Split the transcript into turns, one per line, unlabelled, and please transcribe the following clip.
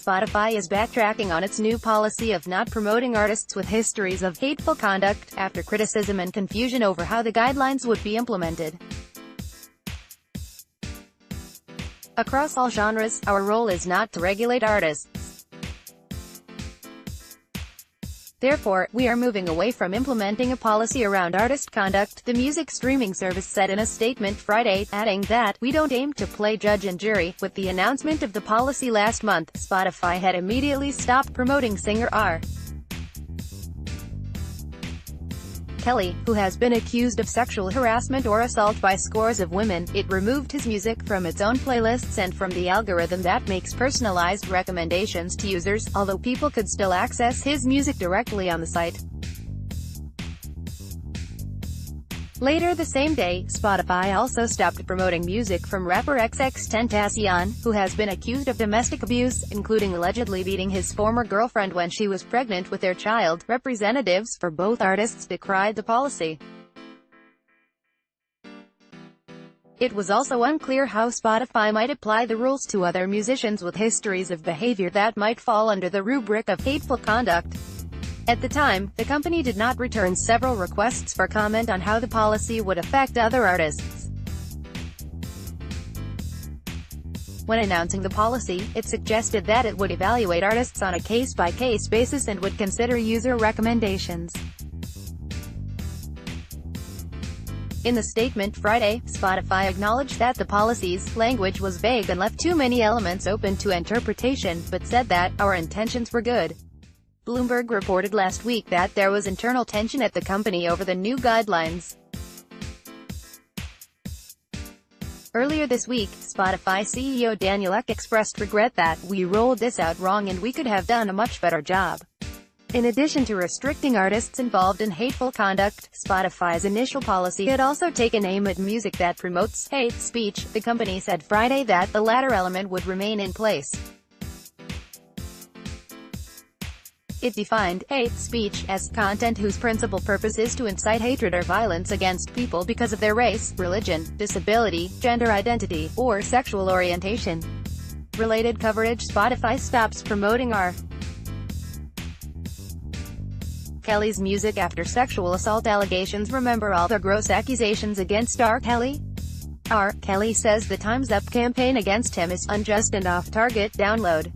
Spotify is backtracking on its new policy of not promoting artists with histories of hateful conduct, after criticism and confusion over how the guidelines would be implemented. Across all genres, our role is not to regulate artists. Therefore, we are moving away from implementing a policy around artist conduct, the music streaming service said in a statement Friday, adding that, "We don't aim to play judge and jury." With the announcement of the policy last month, Spotify had immediately stopped promoting singer R. Kelly, who has been accused of sexual harassment or assault by scores of women. It removed his music from its own playlists and from the algorithm that makes personalized recommendations to users, although people could still access his music directly on the site. Later the same day, Spotify also stopped promoting music from rapper XXXTentacion, who has been accused of domestic abuse, including allegedly beating his former girlfriend when she was pregnant with their child. Representatives for both artists decried the policy. It was also unclear how Spotify might apply the rules to other musicians with histories of behavior that might fall under the rubric of hateful conduct. At the time, the company did not return several requests for comment on how the policy would affect other artists. When announcing the policy, it suggested that it would evaluate artists on a case-by-case basis and would consider user recommendations. In the statement Friday, Spotify acknowledged that the policy's language was vague and left too many elements open to interpretation, but said that, "Our intentions were good." Bloomberg reported last week that there was internal tension at the company over the new guidelines. Earlier this week, Spotify CEO Daniel Ek expressed regret that, "We rolled this out wrong and we could have done a much better job." In addition to restricting artists involved in hateful conduct, Spotify's initial policy had also taken aim at music that promotes hate speech. The company said Friday that the latter element would remain in place. It defined hate speech as content whose principal purpose is to incite hatred or violence against people because of their race, religion, disability, gender identity, or sexual orientation. Related coverage. Spotify stops promoting R. Kelly's music after sexual assault allegations. Remember all the gross accusations against R. Kelly? R. Kelly says the Time's Up campaign against him is unjust and off-target. Download.